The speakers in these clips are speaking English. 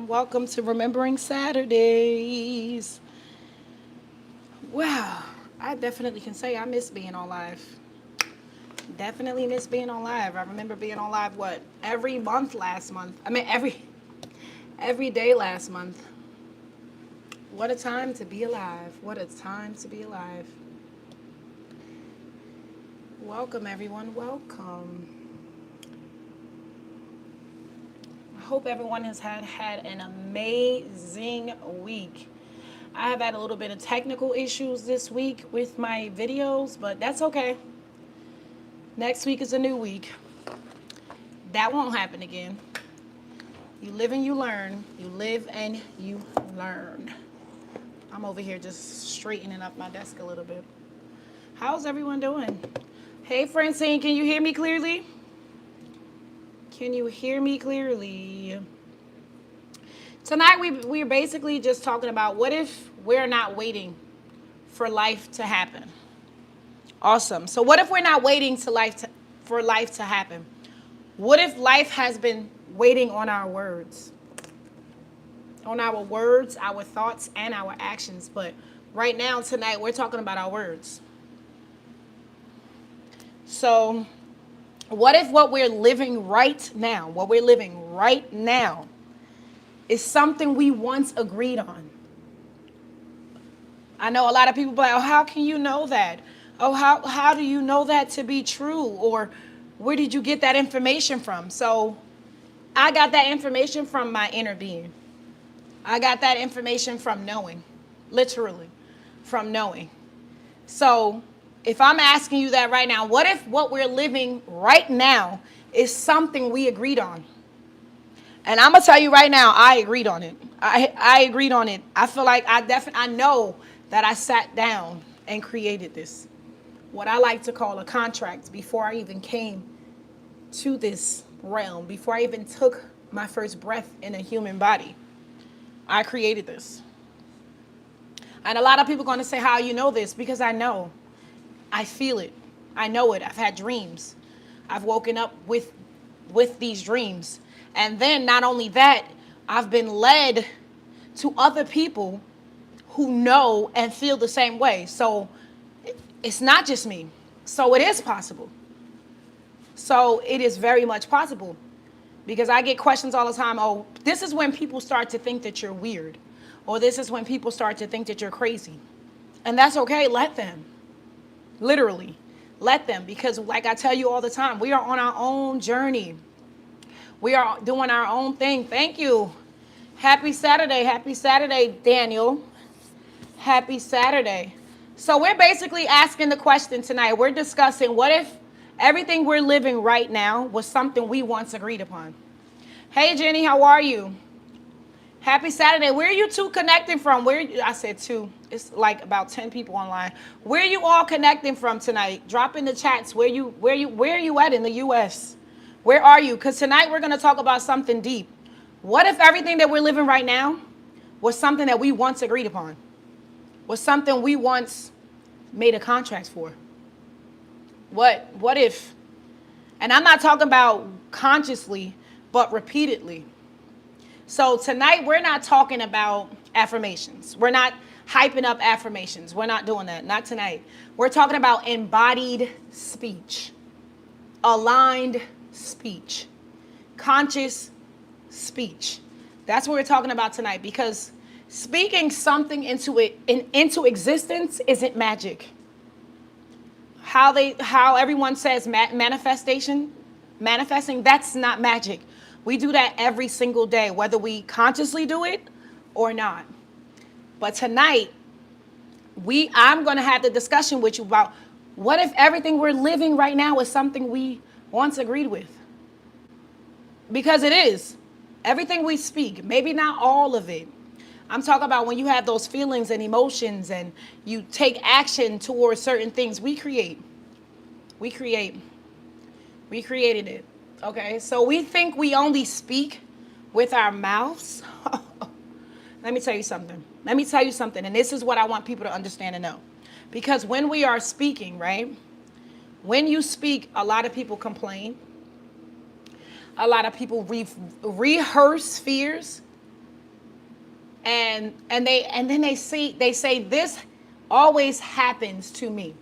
Welcome to Remembering Saturdays. Wow, I definitely can say I miss being on live. Definitely miss being on live. I remember being on live every month last month. I mean every day last month. What a time to be alive. What a time to be alive. Welcome everyone. Welcome. I hope everyone has had an amazing week. I have had a little bit of technical issues this week with my videos, but that's okay. Next week is a new week. That won't happen again. You live and you learn. You live and you learn. I'm over here just straightening up my desk a little bit. How's everyone doing? Hey, Francine, can you hear me clearly? Can you hear me clearly? Tonight we're basically just talking about what if we're not waiting for life to happen. Awesome. So what if we're not waiting for life to happen? What if life has been waiting on our words? On our words, our thoughts, and our actions. But right now, tonight, we're talking about our words. So what if what we're living right now, is something we once agreed on? I know a lot of people be like, oh, how can you know that? Oh, how do you know that to be true? Or where did you get that information from? So I got that information from my inner being. I got that information from knowing, literally, from knowing. So if I'm asking you that right now, what if what we're living right now is something we agreed on? And I'm going to tell you right now, I agreed on it. I agreed on it. I feel like I know that I sat down and created this. What I like to call a contract before I even came to this realm, before I even took my first breath in a human body. I created this. And a lot of people are going to say, how you know this? Because I know. I feel it. I know it. I've had dreams. I've woken up with these dreams. And then not only that, I've been led to other people who know and feel the same way. So it's not just me. So it is possible. So it is very much possible. Because I get questions all the time. Oh, this is when people start to think that you're weird. Or this is when people start to think that you're crazy. And that's okay. Let them. Literally. Let them. Because like I tell you all the time, we are on our own journey. We are doing our own thing. Thank you. Happy Saturday. Happy Saturday, Daniel. Happy Saturday. So we're basically asking the question tonight. We're discussing what if everything we're living right now was something we once agreed upon. Hey, Jenny, how are you? Happy Saturday. Where are you two connecting from? I said two. It's like about 10 people online. Where are you all connecting from tonight? Drop in the chats. Where are you at in the US? Where are you? Because tonight we're going to talk about something deep. What if everything that we're living right now was something that we once agreed upon? Was something we once made a contract for? What if? And I'm not talking about consciously, but repeatedly. So tonight we're not talking about affirmations. We're not hyping up affirmations. We're not doing that. Not tonight. We're talking about embodied speech, aligned speech, conscious speech. That's what we're talking about tonight, because speaking something into existence isn't magic. How everyone says manifesting, that's not magic. We do that every single day, whether we consciously do it or not. But tonight, I'm going to have the discussion with you about what if everything we're living right now is something we once agreed with? Because it is. Everything we speak, maybe not all of it. I'm talking about when you have those feelings and emotions and you take action towards certain things. We created it. Okay, so we think we only speak with our mouths. Let me tell you something. And this is what I want people to understand and know. Because when we are speaking, right? When you speak, a lot of people complain. A lot of people rehearse fears. And then they say this always happens to me.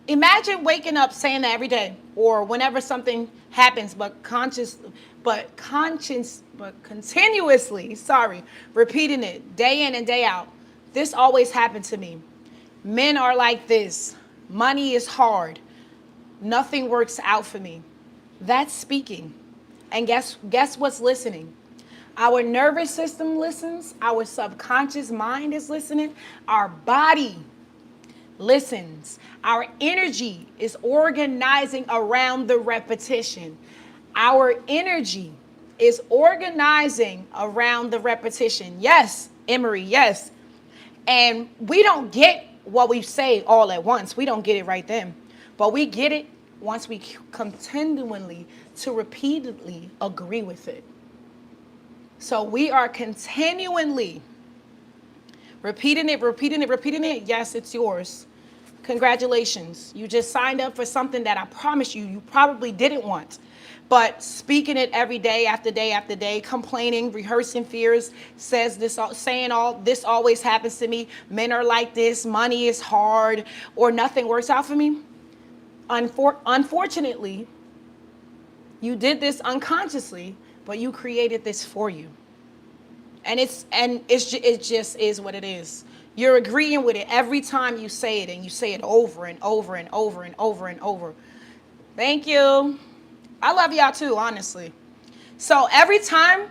Imagine waking up saying that every day, or whenever something happens, but continuously, repeating it day in and day out. This always happened to me. Men are like this. Money is hard. Nothing works out for me. That's speaking. And guess what's listening? Our nervous system listens. Our subconscious mind is listening. Our body listens. Our energy is organizing around the repetition. Our energy is organizing around the repetition. Yes, Emery, yes. And we don't get what we say all at once. We don't get it right then. But we get it once we continually to repeatedly agree with it. So we are continually repeating it. Yes, it's yours. Congratulations. You just signed up for something that I promise you probably didn't want. But speaking it every day after day after day, complaining, rehearsing fears, saying all this always happens to me. Men are like this. Money is hard, or nothing works out for me. Unfortunately, you did this unconsciously, but you created this for you. And it just is what it is. You're agreeing with it every time you say it, and you say it over and over and over and over and over. Thank you. I love y'all too, honestly. So every time,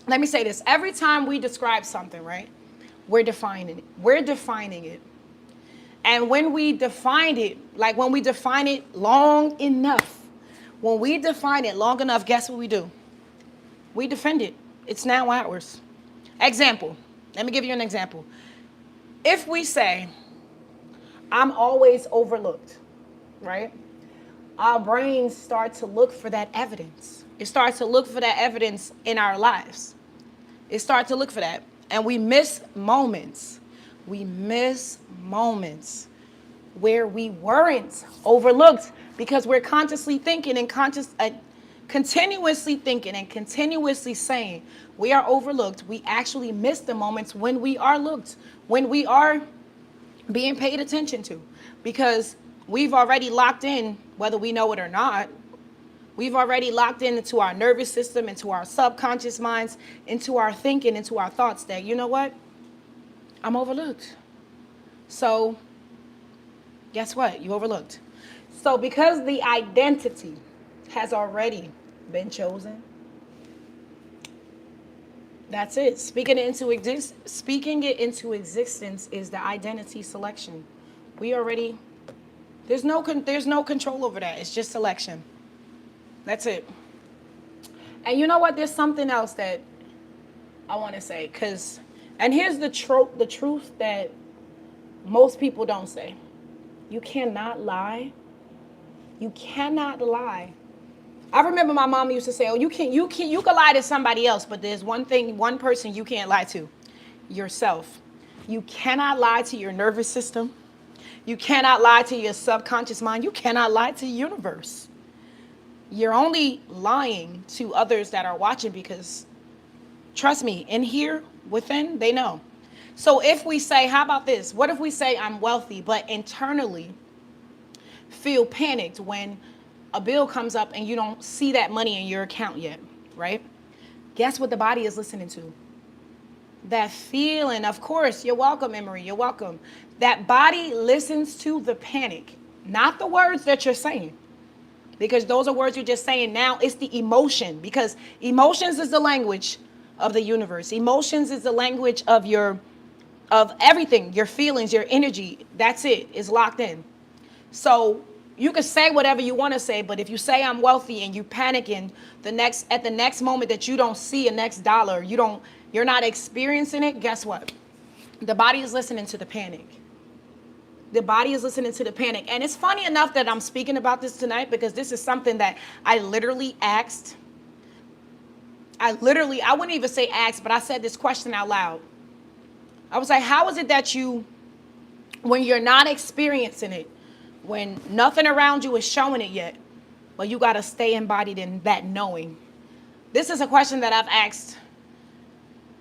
let me say this, every time we describe something, right, we're defining it. We're defining it. And when we define it, like when we define it long enough, guess what we do? We defend it. It's now ours. Example. Let me give you an example. If we say, I'm always overlooked, right? Our brains start to look for that evidence. It starts to look for that evidence in our lives. It starts to look for that. And we miss moments. We miss moments where we weren't overlooked because we're consciously thinking and continuously thinking and continuously saying we are overlooked. We actually miss the moments when we are looked, when we are being paid attention to, because we've already locked in, whether we know it or not. We've already locked into our nervous system, into our subconscious minds, into our thinking, into our thoughts that, you know what? I'm overlooked. So guess what? You overlooked. So because the identity has already been chosen, that's it. Speaking it into existence is the identity selection. There's no control over that. It's just selection. That's it. And you know what? There's something else that I want to say, and here's the truth that most people don't say. You cannot lie. You cannot lie. I remember my mom used to say, "Oh, you can lie to somebody else, but there's one person you can't lie to, yourself. You cannot lie to your nervous system. You cannot lie to your subconscious mind. You cannot lie to the universe. You're only lying to others that are watching because, trust me, in here, within, they know. So if we say, how about this? What if we say I'm wealthy, but internally feel panicked when a bill comes up and you don't see that money in your account yet, right? Guess what the body is listening to? That feeling. Of course, you're welcome, Emery, you're welcome. That body listens to the panic, not the words that you're saying. Because those are words you're just saying now. It's the emotion, because emotions is the language of the universe. Emotions is the language of everything, your feelings, your energy. That's it. It's locked in. So you can say whatever you want to say, but if you say I'm wealthy and you panicking at the next moment that you don't see a next dollar, you're not experiencing it, guess what? The body is listening to the panic. The body is listening to the panic. And it's funny enough that I'm speaking about this tonight because this is something that I literally asked. I wouldn't even say asked, but I said this question out loud. I was like, how is it that when you're not experiencing it, when nothing around you is showing it yet, but you got to stay embodied in that knowing? This is a question that I've asked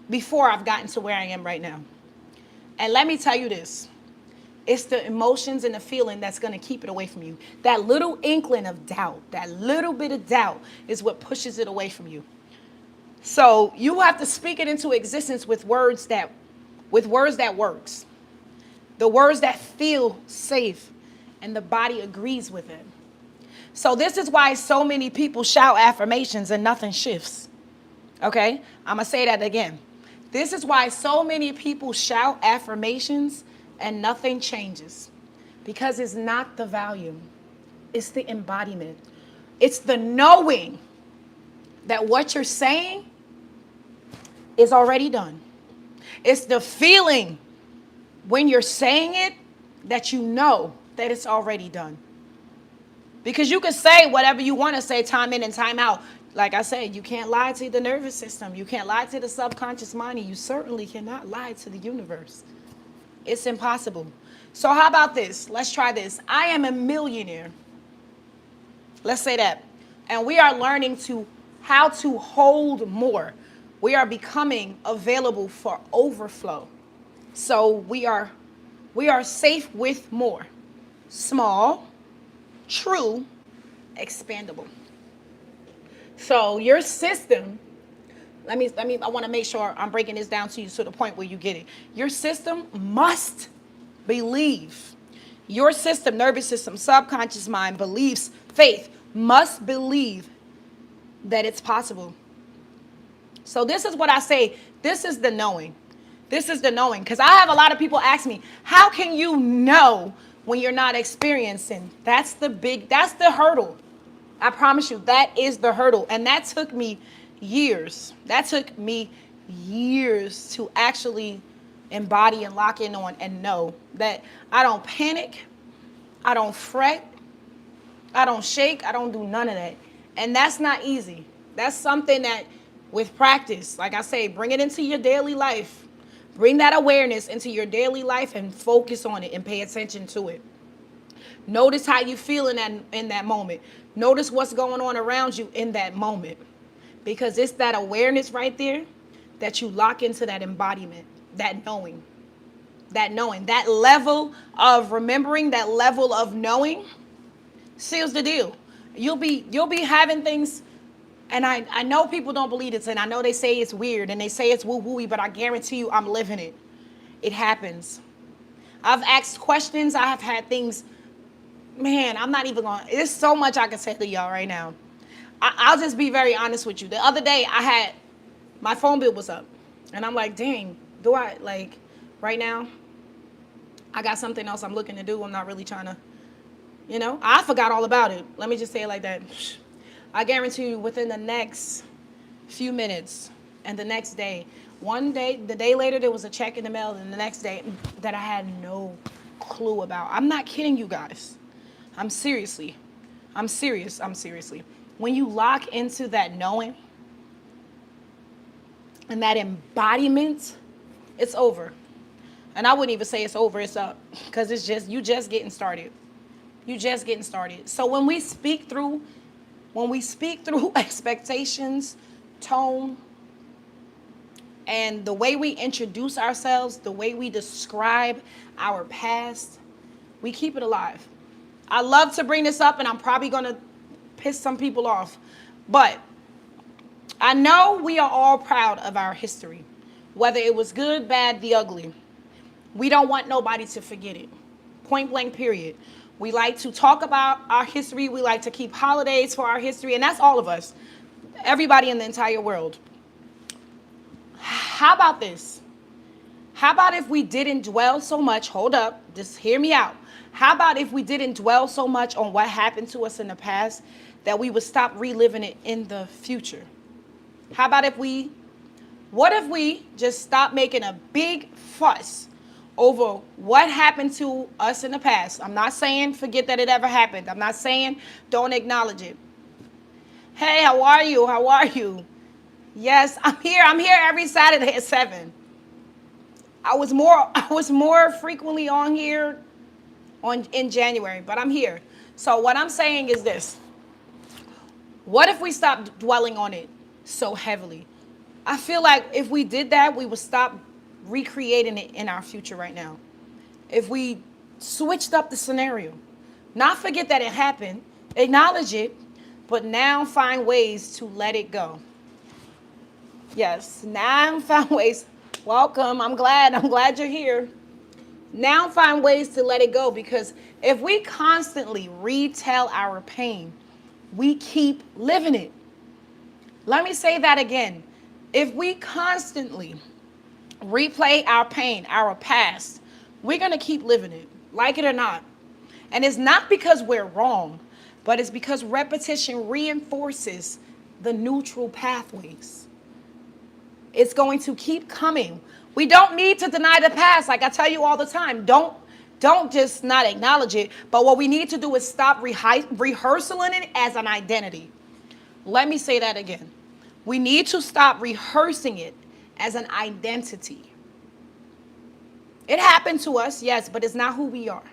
before I've gotten to where I am right now. And let me tell you this. It's the emotions and the feeling that's going to keep it away from you. That little inkling of doubt, that little bit of doubt is what pushes it away from you. So you have to speak it into existence with words that works. The words that feel safe and the body agrees with it. So this is why so many people shout affirmations and nothing shifts. Okay? I'm going to say that again. This is why so many people shout affirmations and nothing changes. Because it's not the volume. It's the embodiment. It's the knowing that what you're saying is already done. It's the feeling when you're saying it that you know that it's already done. Because you can say whatever you want to say time in and time out. Like I said, you can't lie to the nervous system. You can't lie to the subconscious mind. And you certainly cannot lie to the universe. It's impossible. So how about this? Let's try this. I am a millionaire. Let's say that. And we are learning how to hold more. We are becoming available for overflow. So we are safe with more. Small, true, expandable. So your system, I want to make sure I'm breaking this down to you to the point where you get it. Your system must believe. Your system, nervous system, subconscious mind, beliefs, faith, must believe that it's possible. So this is what I say. This is the knowing. This is the knowing. Because I have a lot of people ask me, how can you know when you're not experiencing? That's the hurdle. I promise you, that is the hurdle. And that took me years. That took me years to actually embody and lock in on and know that I don't panic. I don't fret. I don't shake. I don't do none of that. And that's not easy. That's something that with practice, like I say, bring it into your daily life. Bring that awareness into your daily life and focus on it and pay attention to it. Notice how you feel in that moment. Notice what's going on around you in that moment. Because it's that awareness right there that you lock into that embodiment, that knowing. That level of remembering, that level of knowing seals the deal. You'll be having things, and I know people don't believe it, and I know they say it's weird and they say it's woo-wooey, but I guarantee you I'm living it. It happens. I've asked questions. I have had things. Man, I'm not even going. There's so much I can say to y'all right now. I'll just be very honest with you. The other day, my phone bill was up. And I'm like, dang, right now, I got something else I'm looking to do. I'm not really trying to, I forgot all about it. Let me just say it like that. I guarantee you within the next few minutes and the next day, the day later, there was a check in the mail, and the next day that I had no clue about. I'm not kidding you guys. I'm serious. When you lock into that knowing and that embodiment, it's over. And I wouldn't even say it's over, it's up. Because you just getting started. So when we speak through expectations, tone, and the way we introduce ourselves, the way we describe our past, we keep it alive. I love to bring this up, and I'm probably going to piss some people off. But I know we are all proud of our history, whether it was good, bad, the ugly. We don't want nobody to forget it. Point blank, period. We like to talk about our history. We like to keep holidays for our history, and that's all of us. Everybody in the entire world. How about this? How about if we didn't dwell so much? Hold up. Just hear me out. How about if we didn't dwell so much on what happened to us in the past that we would stop reliving it in the future? How about what if we just stop making a big fuss over what happened to us in the past? I'm not saying forget that it ever happened. I'm not saying don't acknowledge it. Hey, how are you? Yes, I'm here every Saturday at 7. I was more frequently on here in January, but I'm here. So what I'm saying is this. What if we stopped dwelling on it so heavily? I feel like if we did that, we would stop recreating it in our future right now. If we switched up the scenario, not forget that it happened, acknowledge it, but now find ways to let it go. Yes, now find ways. Welcome. I'm glad. I'm glad you're here. Now find ways to let it go, because if we constantly retell our pain, we keep living it. Let me say that again. If we constantly replay our pain, our past, we're going to keep living it, like it or not. And it's not because we're wrong, but it's because repetition reinforces the neutral pathways. It's going to keep coming. We don't need to deny the past. Like I tell you all the time, don't just not acknowledge it. But what we need to do is stop rehearsing it as an identity. Let me say that again. We need to stop rehearsing it as an identity. It happened to us, yes, but it's not who we are.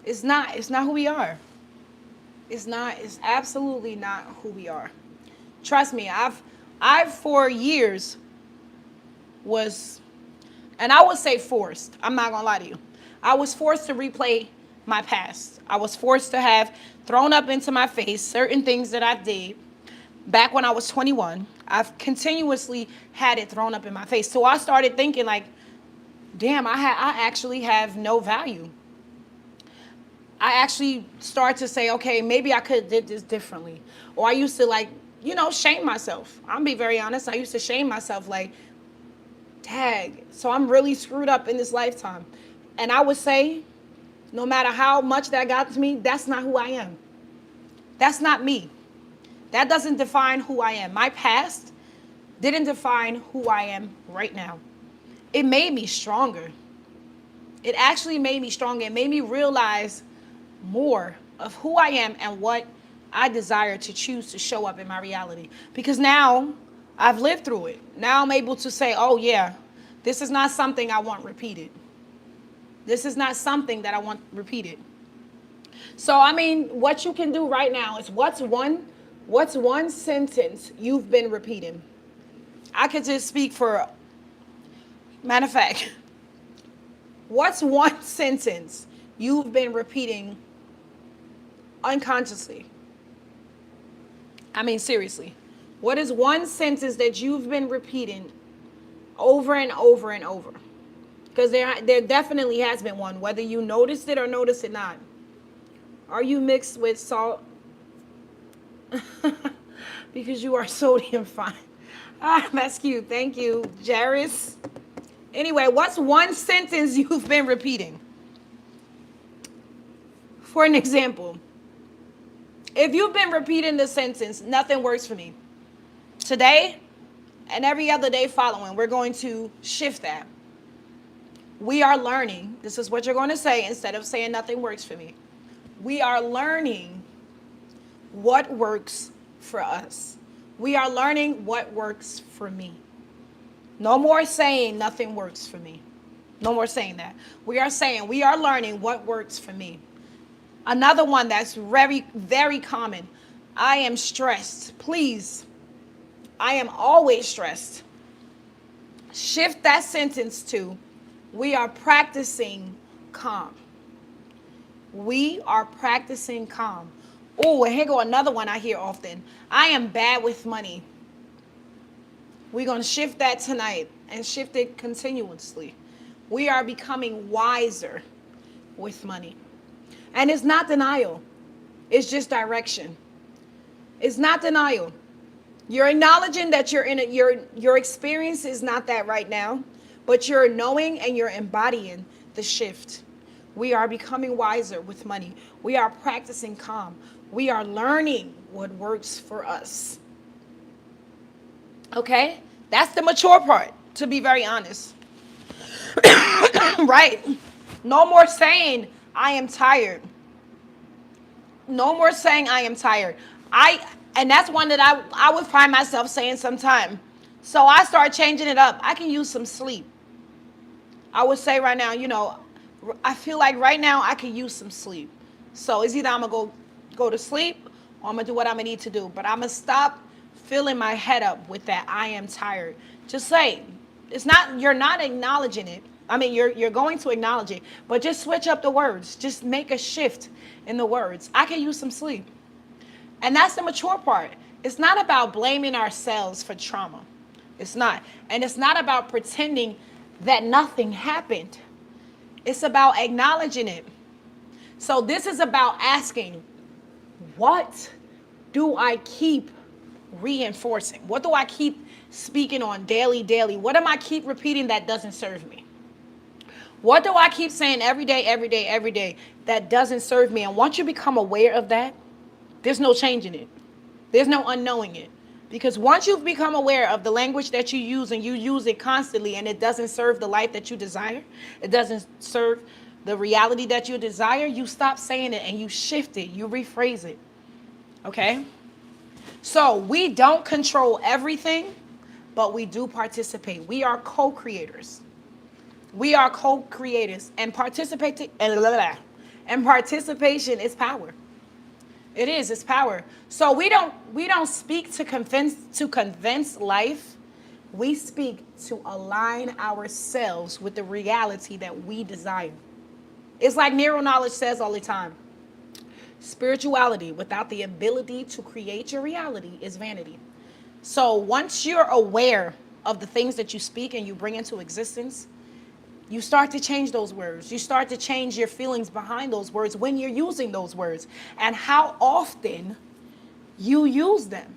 It's not who we are. It's absolutely not who we are. Trust me, I've for years was, and I would say forced. I'm not gonna lie to you. I was forced to replay my past. I was forced to have thrown up into my face certain things that I did back when I was 21. I've continuously had it thrown up in my face. So I started thinking like, damn, I actually have no value. I actually start to say, okay, maybe I could have did this differently. Or I used to like, shame myself. I'm be very honest. I used to shame myself like, tag. So I'm really screwed up in this lifetime. And I would say, no matter how much that got to me, that's not who I am. That's not me. That doesn't define who I am. My past didn't define who I am right now. It made me stronger. It actually made me stronger. It made me realize more of who I am and what I desire to choose to show up in my reality. Because now I've lived through it. Now I'm able to say, oh yeah, this is not something I want repeated. This is not something that I want repeated. So, I mean, what you can do right now is what's one sentence you've been repeating? I could just speak for, matter of fact, what's one sentence you've been repeating unconsciously? I mean, seriously. What is one sentence that you've been repeating over and over and over? Because there definitely has been one, whether you noticed it or noticed it not. Are you mixed with salt? Because you are sodium fine. Ah, that's cute. Thank you, Jairus. Anyway, what's one sentence you've been repeating? For an example, if you've been repeating the sentence, nothing works for me. Today and every other day following, we're going to shift that. We are learning. This is what you're going to say instead of saying nothing works for me. We are learning what works for us. We are learning what works for me. No more saying nothing works for me. No more saying that. We are saying we are learning what works for me. Another one that's very, very common. I am stressed. Please. I am always stressed. Shift that sentence to, we are practicing calm. We are practicing calm. Oh, and here go another one I hear often. I am bad with money. We're going to shift that tonight and shift it continuously. We are becoming wiser with money. And it's not denial. It's just direction. It's not denial. You're acknowledging that your experience is not that right now, but you're knowing and you're embodying the shift. We are becoming wiser with money. We are practicing calm. We are learning what works for us. Okay? That's the mature part, to be very honest. Right? No more saying, I am tired. No more saying, I am tired. And that's one that I would find myself saying sometime. So I start changing it up. I can use some sleep. I would say right now, I feel like right now I could use some sleep. So it's either I'm going to go to sleep or I'm going to do what I'm going to need to do. But I'm going to stop filling my head up with that I am tired. Just say, it's not, you're not acknowledging it. I mean, you're going to acknowledge it, but just switch up the words. Just make a shift in the words. I can use some sleep. And that's the mature part. It's not about blaming ourselves for trauma. It's not. And it's not about pretending that nothing happened. It's about acknowledging it. So this is about asking, what do I keep reinforcing? What do I keep speaking on daily? What am I keep repeating that doesn't serve me? What do I keep saying every day that doesn't serve me? And once you become aware of that, there's no changing it. There's no unknowing it. Because once you've become aware of the language that you use and you use it constantly and it doesn't serve the life that you desire, it doesn't serve the reality that you desire, you stop saying it and you shift it, you rephrase it. Okay? So we don't control everything, but we do participate. We are co-creators. We are co-creators, and participation is power. It is, it's power. So we don't speak to convince life. We speak to align ourselves with the reality that we desire. It's like neural knowledge says all the time. Spirituality without the ability to create your reality is vanity. So once you're aware of the things that you speak and you bring into existence, you start to change those words. You start to change your feelings behind those words when you're using those words and how often you use them.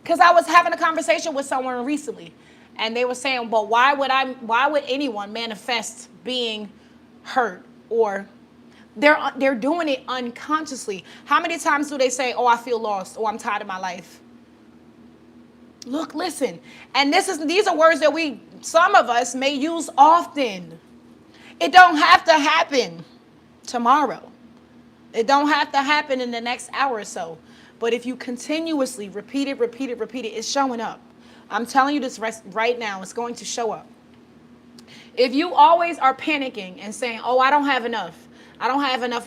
Because I was having a conversation with someone recently and they were saying, well, why would anyone manifest being hurt, or they're doing it unconsciously? How many times do they say, oh, I feel lost, or I'm tired of my life? Look, listen, and these are words that some of us may use often. It don't have to happen tomorrow. It don't have to happen in the next hour or so. But if you continuously repeat it, it's showing up. I'm telling you this right now, it's going to show up. If you always are panicking and saying, oh, I don't have enough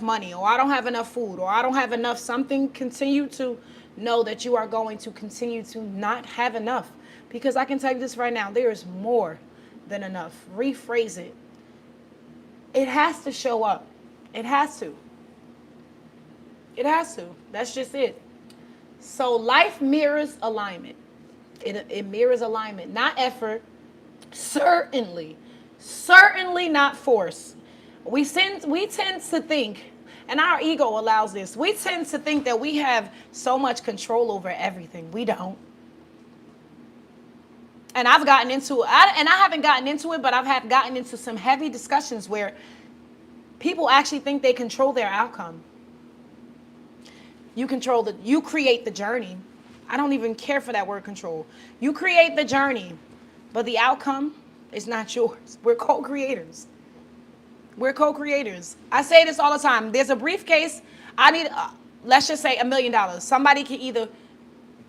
money, or I don't have enough food, or I don't have enough something, continue to know that you are going to continue to not have enough. Because I can tell you this right now, there is more than enough. Rephrase it. It has to show up. It has to. It has to. That's just it. So life mirrors alignment. It mirrors alignment, not effort. Certainly not force. We tend to think, and our ego allows this, we tend to think that we have so much control over everything. We don't. And I've gotten into it, and I haven't gotten into it, but I've gotten into some heavy discussions where people actually think they control their outcome. You create the journey. I don't even care for that word control. You create the journey, but the outcome is not yours. We're co-creators. We're co-creators. I say this all the time. There's a briefcase. I need, let's just say $1 million. Somebody can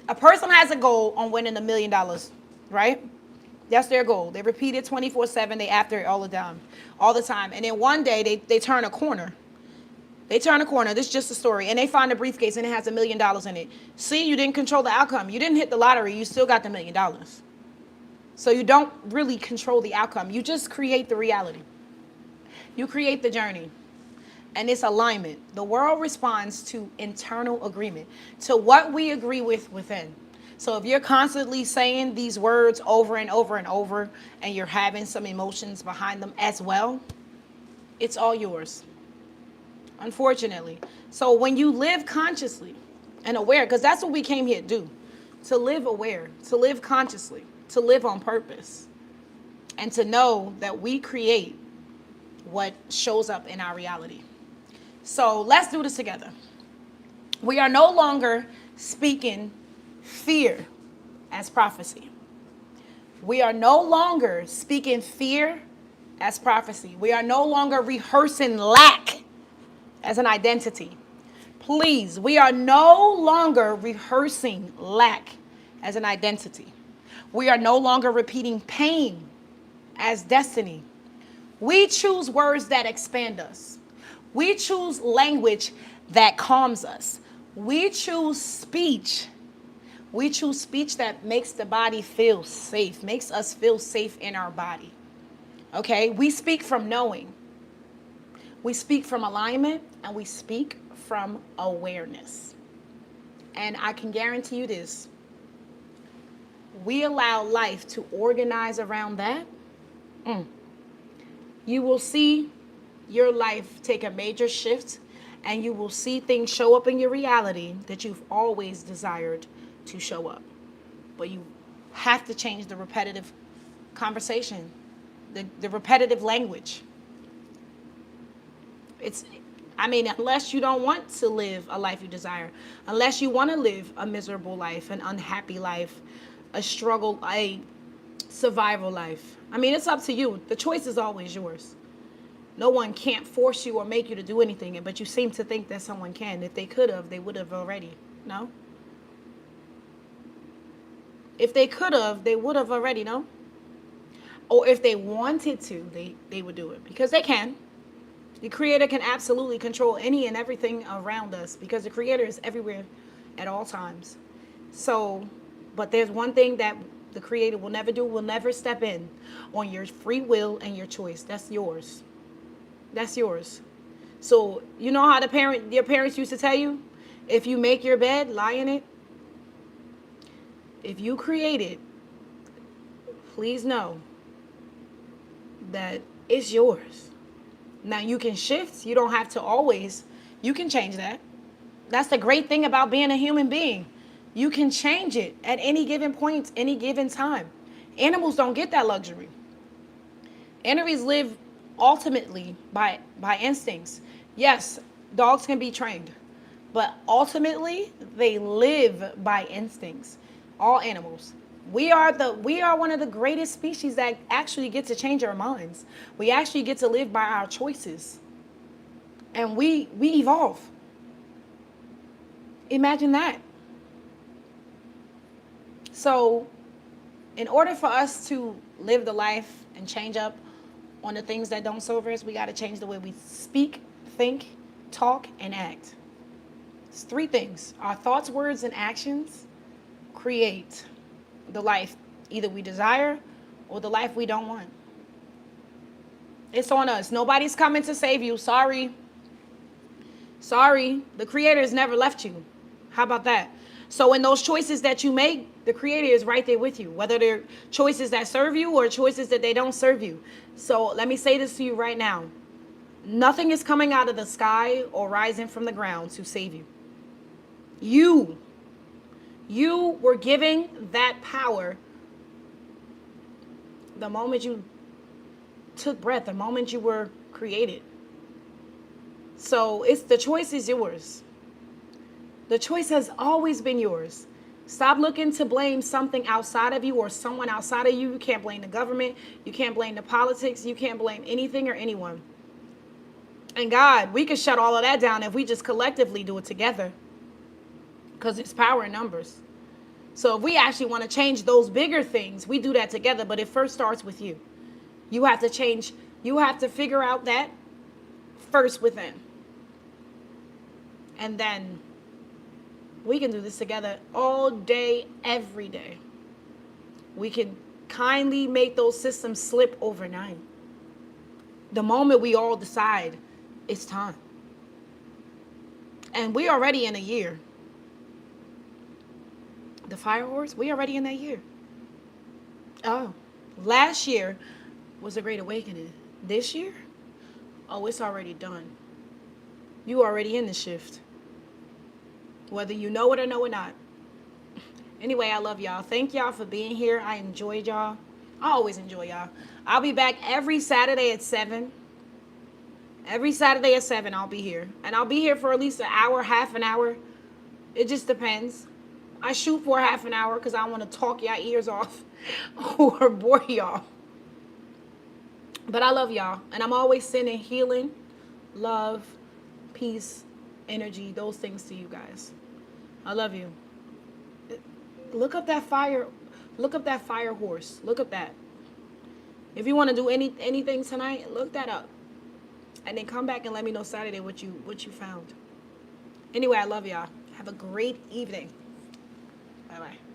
a person has a goal on winning $1 million, right? That's their goal. They repeat it 24/7. They after it all the time. And then one day they turn a corner. This is just a story. And they find a briefcase and it has $1 million in it. See, you didn't control the outcome. You didn't hit the lottery. You still got the $1 million. So you don't really control the outcome. You just create the reality. You create the journey. And it's alignment. The world responds to internal agreement, to what we agree with within. So if you're constantly saying these words over and over and over, and you're having some emotions behind them as well, it's all yours, unfortunately. So when you live consciously and aware, because that's what we came here to do, to live aware, to live consciously, to live on purpose, and to know that we create what shows up in our reality. So let's do this together. We are no longer speaking fear as prophecy. We are no longer speaking fear as prophecy. We are no longer rehearsing lack as an identity. Please, we are no longer rehearsing lack as an identity. We are no longer repeating pain as destiny. We choose words that expand us. We choose language that calms us. We choose speech We choose speech that makes the body feel safe, makes us feel safe in our body. Okay? We speak from knowing. We speak from alignment, and we speak from awareness. And I can guarantee you this. We allow life to organize around that. You will see your life take a major shift, and you will see things show up in your reality that you've always desired to show up. But you have to change the repetitive conversation, the repetitive language. Unless you don't want to live a life you desire, unless you want to live a miserable life, an unhappy life, a struggle, a survival life. It's up to you. The choice is always yours. No one can't force you or make you to do anything, but you seem to think that someone can. If they could have, they would have already. No? If they could have, they would have already, no? Or if they wanted to, they would do it. Because they can. The Creator can absolutely control any and everything around us, because the Creator is everywhere at all times. So, but there's one thing that the Creator will never do, will never step in on your free will and your choice. That's yours. That's yours. So, you know how your parents used to tell you, if you make your bed, lie in it. If you create it, please know that it's yours. Now, you can shift. You don't have to always. You can change that. That's the great thing about being a human being. You can change it at any given point, any given time. Animals don't get that luxury. Animals live ultimately by instincts. Yes, dogs can be trained, but ultimately they live by instincts. All animals. We are one of the greatest species that actually get to change our minds. We actually get to live by our choices. And we evolve. Imagine that. So, in order for us to live the life and change up on the things that don't serve us, we got to change the way we speak, think, talk, and act. It's 3 things. Our thoughts, words, and actions create the life either we desire or the life we don't want. It's on us. Nobody's coming to save you. Sorry. The Creator has never left you. How about that? So in those choices that you make, the Creator is right there with you, whether they're choices that serve you or choices that they don't serve you. So let me say this to you right now. Nothing is coming out of the sky or rising from the ground to save you. You were giving that power the moment you took breath, the moment you were created. So the choice is yours. The choice has always been yours. Stop looking to blame something outside of you or someone outside of you. You can't blame the government. You can't blame the politics. You can't blame anything or anyone. And God, we could shut all of that down if we just collectively do it together. Because it's power in numbers. So if we actually want to change those bigger things, we do that together. But it first starts with you. You have to change. You have to figure out that first within. And then we can do this together all day, every day. We can kindly make those systems slip overnight. The moment we all decide it's time. And we're already in a year. The fire horse, we already in that year. Oh, last year was a great awakening. This year, it's already done. You already in the shift. Whether you know it or know it not. Anyway, I love y'all. Thank y'all for being here. I enjoyed y'all. I always enjoy y'all. I'll be back every Saturday at 7. Every Saturday at 7, I'll be here. And I'll be here for at least an hour, half an hour. It just depends. I shoot for half an hour because I want to talk y'all ears off or bore y'all. But I love y'all. And I'm always sending healing, love, peace, energy, those things to you guys. I love you. Look up that fire. Look up that fire horse. Look up that. If you want to do anything tonight, look that up. And then come back and let me know Saturday what you found. Anyway, I love y'all. Have a great evening. Bye-bye.